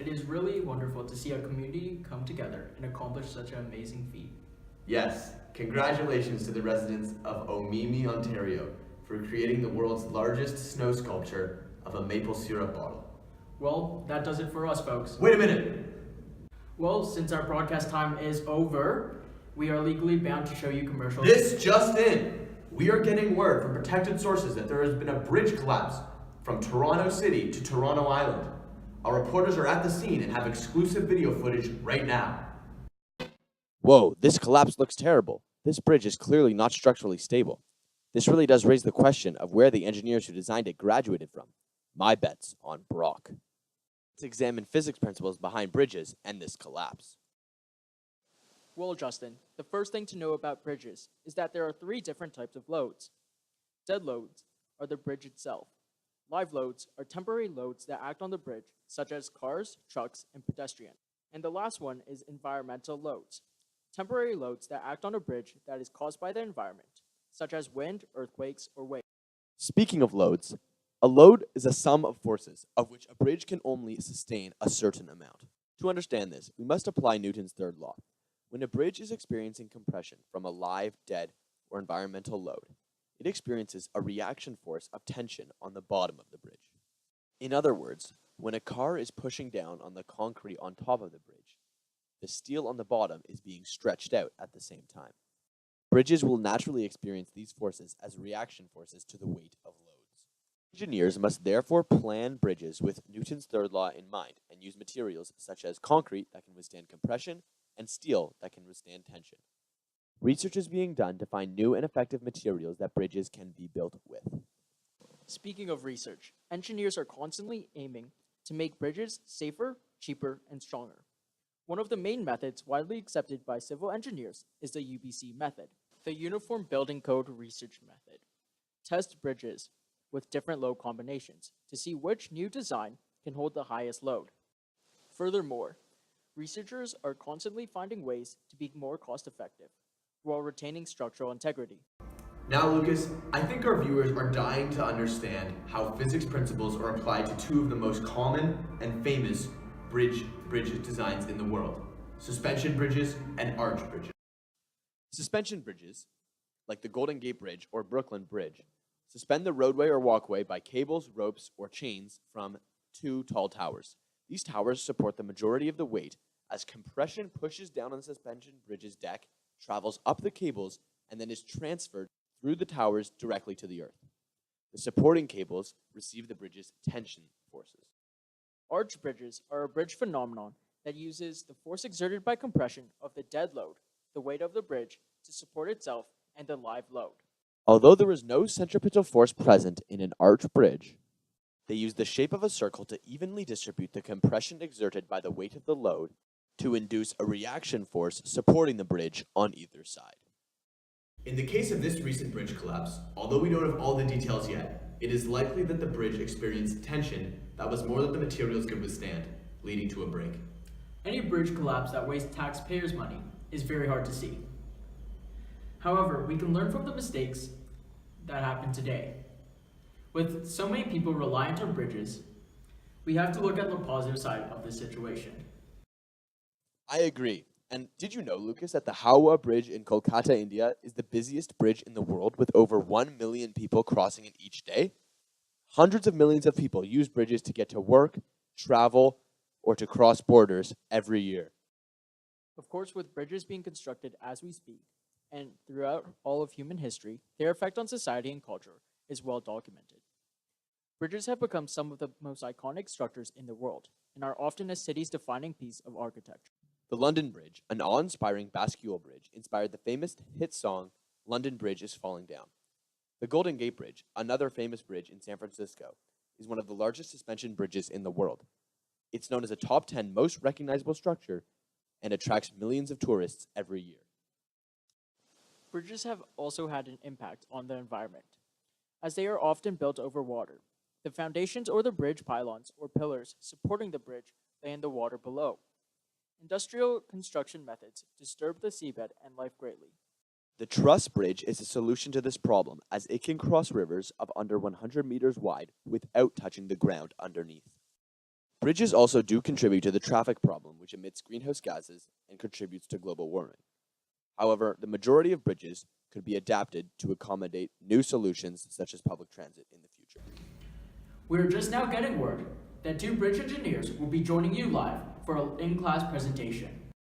It is really wonderful to see a community come together and accomplish such an amazing feat. Yes, congratulations to the residents of Omemee, Ontario, for creating the world's largest snow sculpture of a maple syrup bottle. Well, that does it for us, folks. Wait a minute! Well, since our broadcast time is over, we are legally bound to show you commercials. This just in! We are getting word from protected sources that there has been a bridge collapse from Toronto City to Toronto Island. Our reporters are at the scene and have exclusive video footage right now. Whoa, this collapse looks terrible. This bridge is clearly not structurally stable. This really does raise the question of where the engineers who designed it graduated from. My bet's on Brock. Let's examine physics principles behind bridges and this collapse. Well, Justin, the first thing to know about bridges is that there are 3 different types of loads. Dead loads are the bridge itself. Live loads are temporary loads that act on the bridge, such as cars, trucks, and pedestrians. And the last one is environmental loads. Temporary loads that act on a bridge that is caused by the environment, such as wind, earthquakes, or waves. Speaking of loads, a load is a sum of forces of which a bridge can only sustain a certain amount. To understand this, we must apply Newton's third law. When a bridge is experiencing compression from a live, dead, or environmental load, it experiences a reaction force of tension on the bottom of the bridge. In other words, when a car is pushing down on the concrete on top of the bridge, the steel on the bottom is being stretched out at the same time. Bridges will naturally experience these forces as reaction forces to the weight of loads. Engineers must therefore plan bridges with Newton's third law in mind and use materials such as concrete that can withstand compression and steel that can withstand tension. Research is being done to find new and effective materials that bridges can be built with. Speaking of research, engineers are constantly aiming to make bridges safer, cheaper, and stronger. One of the main methods widely accepted by civil engineers is the UBC method, the Uniform Building Code Research Method. Test bridges with different load combinations to see which new design can hold the highest load. Furthermore, researchers are constantly finding ways to be more cost-effective while retaining structural integrity. Now, Lucas, I think our viewers are dying to understand how physics principles are applied to 2 of the most common and famous bridge designs in the world: suspension bridges and arch bridges. Suspension bridges, like the Golden Gate Bridge or Brooklyn Bridge, suspend the roadway or walkway by cables, ropes, or chains from 2 tall towers. These towers support the majority of the weight as compression pushes down on the suspension bridge's deck, travels up the cables, and then is transferred through the towers directly to the earth. The supporting cables receive the bridge's tension forces. Arch bridges are a bridge phenomenon that uses the force exerted by compression of the dead load, the weight of the bridge, to support itself and the live load. Although there is no centripetal force present in an arch bridge, they use the shape of a circle to evenly distribute the compression exerted by the weight of the load to induce a reaction force supporting the bridge on either side. In the case of this recent bridge collapse, although we don't have all the details yet, it is likely that the bridge experienced tension that was more than the materials could withstand, leading to a break. Any bridge collapse that wastes taxpayers' money is very hard to see. However, we can learn from the mistakes that happened today. With so many people reliant on bridges, we have to look at the positive side of this situation. I agree. And did you know, Lucas, that the Howrah Bridge in Kolkata, India is the busiest bridge in the world with over 1 million people crossing it each day? Hundreds of millions of people use bridges to get to work, travel, or to cross borders every year. Of course, with bridges being constructed as we speak, and throughout all of human history, their effect on society and culture is well documented. Bridges have become some of the most iconic structures in the world, and are often a city's defining piece of architecture. The London Bridge, an awe-inspiring bascule bridge, inspired the famous hit song, London Bridge is Falling Down. The Golden Gate Bridge, another famous bridge in San Francisco, is one of the largest suspension bridges in the world. It's known as a top 10 most recognizable structure and attracts millions of tourists every year. Bridges have also had an impact on the environment, as they are often built over water. The foundations or the bridge pylons or pillars supporting the bridge lay in the water below. Industrial construction methods disturb the seabed and life greatly. The truss bridge is a solution to this problem, as it can cross rivers of under 100 meters wide without touching the ground underneath. Bridges also do contribute to the traffic problem, which emits greenhouse gases and contributes to global warming. However, the majority of bridges could be adapted to accommodate new solutions such as public transit in the future. We're just now getting word that two bridge engineers will be joining you live for an in-class presentation.